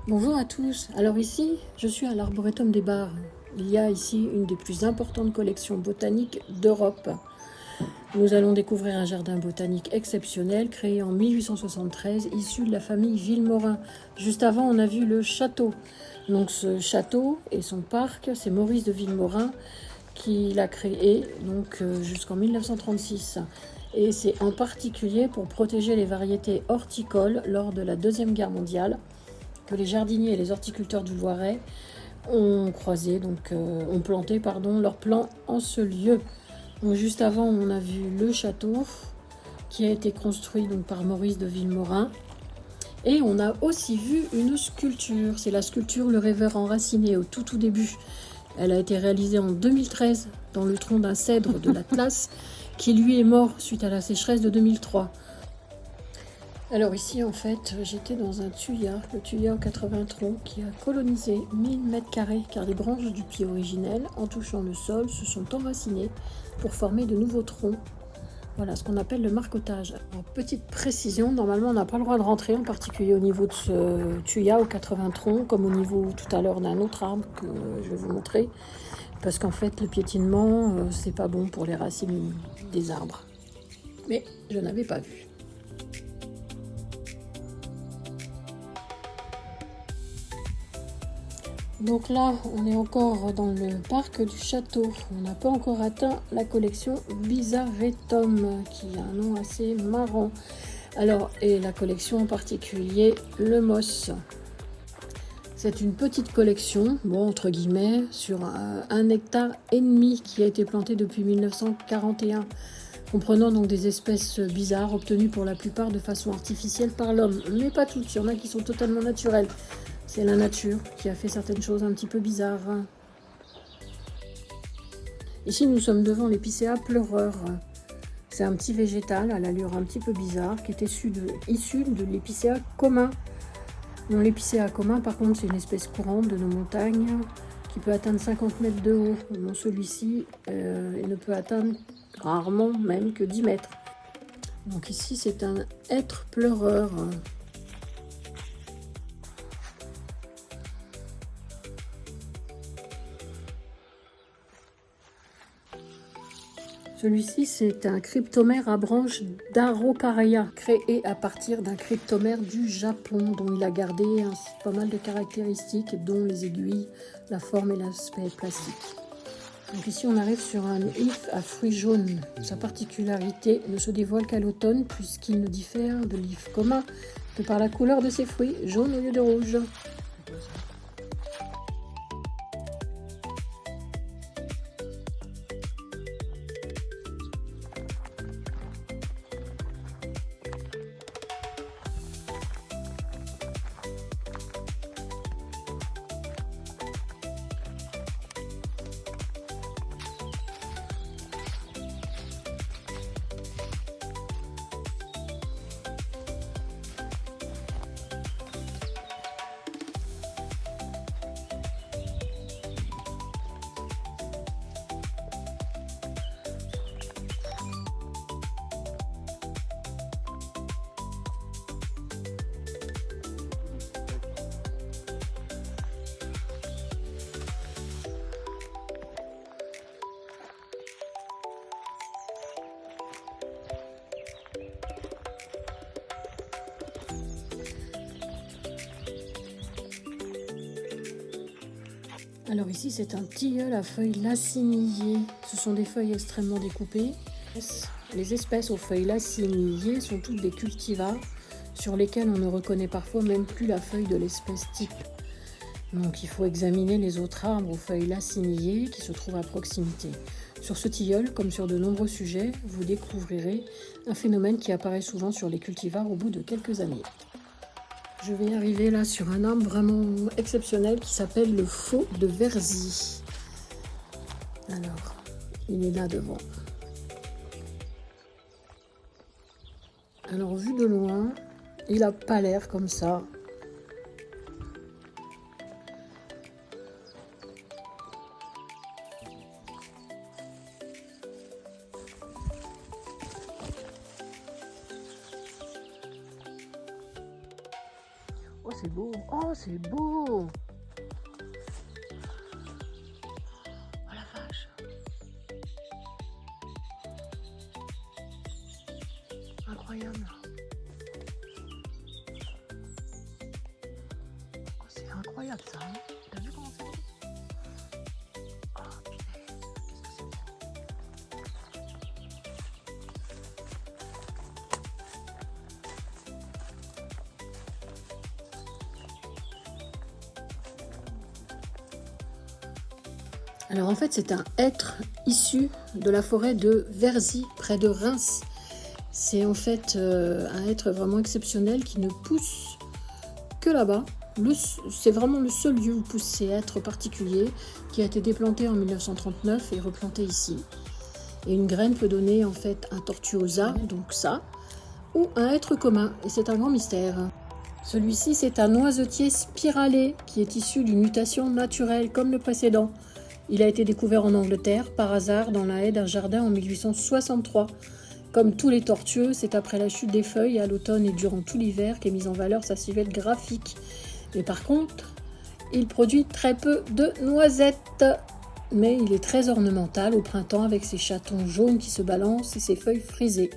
Bonjour à tous. Alors ici, je suis à l'Arboretum des Barres. Il y a ici une des plus importantes collections botaniques d'Europe. Nous allons découvrir un jardin botanique exceptionnel créé en 1873, issu de la famille Vilmorin. Juste avant, on a vu le château. Donc ce château et son parc, c'est Maurice de Vilmorin qui l'a créé jusqu'en 1936. Et c'est en particulier pour protéger les variétés horticoles lors de la Deuxième Guerre mondiale que les jardiniers et les horticulteurs du Loiret ont planté leurs plants en ce lieu. Donc, juste avant, on a vu le château qui a été construit par Maurice de Vilmorin. Et on a aussi vu une sculpture. C'est la sculpture Le Rêveur enraciné au tout début. Elle a été réalisée en 2013 dans le tronc d'un cèdre de l'Atlas qui lui est mort suite à la sécheresse de 2003. Alors ici, en fait, j'étais dans un thuya, le thuya aux 80 troncs, qui a colonisé 1000 m² car les branches du pied originel, en touchant le sol, se sont enracinées pour former de nouveaux troncs. Voilà ce qu'on appelle le marcotage. En petite précision, normalement on n'a pas le droit de rentrer, en particulier au niveau de ce thuya aux 80 troncs, comme au niveau tout à l'heure d'un autre arbre que je vais vous montrer, parce qu'en fait le piétinement, c'est pas bon pour les racines des arbres. Mais je n'avais pas vu. Donc là, on est encore dans le parc du château. On n'a pas encore atteint la collection Bizarretum, qui a un nom assez marrant. Alors, et la collection en particulier, le Moss. C'est une petite collection, entre guillemets, sur 1,5 hectare qui a été planté depuis 1941, comprenant donc des espèces bizarres obtenues pour la plupart de façon artificielle par l'homme. Mais pas toutes, il y en a qui sont totalement naturelles. C'est la nature qui a fait certaines choses un petit peu bizarres. Ici, nous sommes devant l'épicéa pleureur. C'est un petit végétal à l'allure un petit peu bizarre qui est issu de l'épicéa commun. Non, l'épicéa commun, par contre, c'est une espèce courante de nos montagnes qui peut atteindre 50 mètres de haut. Bon, celui-ci, il ne peut atteindre rarement même que 10 mètres. Donc ici, c'est un hêtre pleureur. Celui-ci, c'est un cryptomère à branches d'Araucaria, créé à partir d'un cryptomère du Japon, dont il a gardé pas mal de caractéristiques, dont les aiguilles, la forme et l'aspect plastique. Donc ici, on arrive sur un if à fruits jaunes. Sa particularité ne se dévoile qu'à l'automne, puisqu'il ne diffère de l'if commun que par la couleur de ses fruits, jaune au lieu de rouge. Alors ici, c'est un tilleul à feuilles laciniées. Ce sont des feuilles extrêmement découpées. Les espèces aux feuilles laciniées sont toutes des cultivars sur lesquels on ne reconnaît parfois même plus la feuille de l'espèce type. Donc il faut examiner les autres arbres aux feuilles laciniées qui se trouvent à proximité. Sur ce tilleul, comme sur de nombreux sujets, vous découvrirez un phénomène qui apparaît souvent sur les cultivars au bout de quelques années. Je vais arriver là sur un arbre vraiment exceptionnel qui s'appelle le faux de Verzy. Alors, il est là devant. Alors, vu de loin, il n'a pas l'air comme ça. c'est beau. Oh, c'est beau. Oh la vache. Incroyable. Oh, c'est incroyable ça. Hein. T'as vu comment c'est beau? Oh punaise, qu'est-ce que c'est beau. Alors en fait, c'est un hêtre issu de la forêt de Verzy, près de Reims. C'est en fait un hêtre vraiment exceptionnel qui ne pousse que là-bas. C'est vraiment le seul lieu où poussent ces hêtres particuliers, qui a été déplanté en 1939 et replanté ici. Et une graine peut donner en fait un tortuosa, donc ça, ou un hêtre commun, et c'est un grand mystère. Celui-ci, c'est un noisetier spiralé qui est issu d'une mutation naturelle comme le précédent. Il a été découvert en Angleterre, par hasard, dans la haie d'un jardin en 1863. Comme tous les tortueux, c'est après la chute des feuilles, à l'automne et durant tout l'hiver, qu'est mise en valeur sa silhouette graphique. Mais par contre, il produit très peu de noisettes. Mais il est très ornemental au printemps avec ses chatons jaunes qui se balancent et ses feuilles frisées.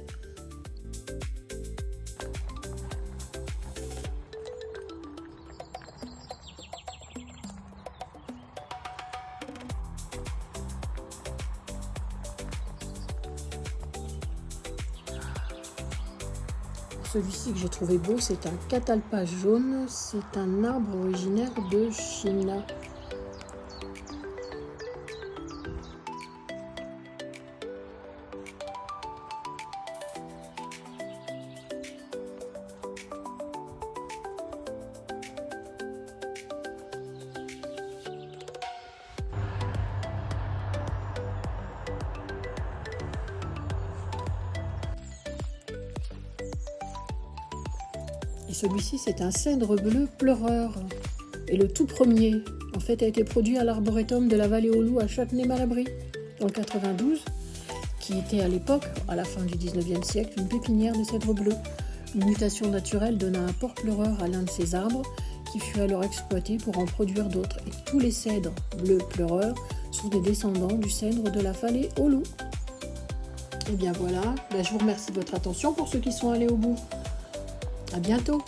Celui-ci que j'ai trouvé beau, c'est un catalpa jaune. C'est un arbre originaire de Chine. Et celui-ci, c'est un cèdre bleu pleureur. Et le tout premier, en fait, a été produit à l'arboretum de la vallée aux Loups à Châtenay-Malabry, dans le 92, qui était à l'époque, à la fin du 19e siècle, une pépinière de cèdre bleu. Une mutation naturelle donna un port pleureur à l'un de ces arbres, qui fut alors exploité pour en produire d'autres. Et tous les cèdres bleus pleureurs sont des descendants du cèdre de la vallée aux Loups. Et bien voilà, je vous remercie de votre attention pour ceux qui sont allés au bout. À bientôt!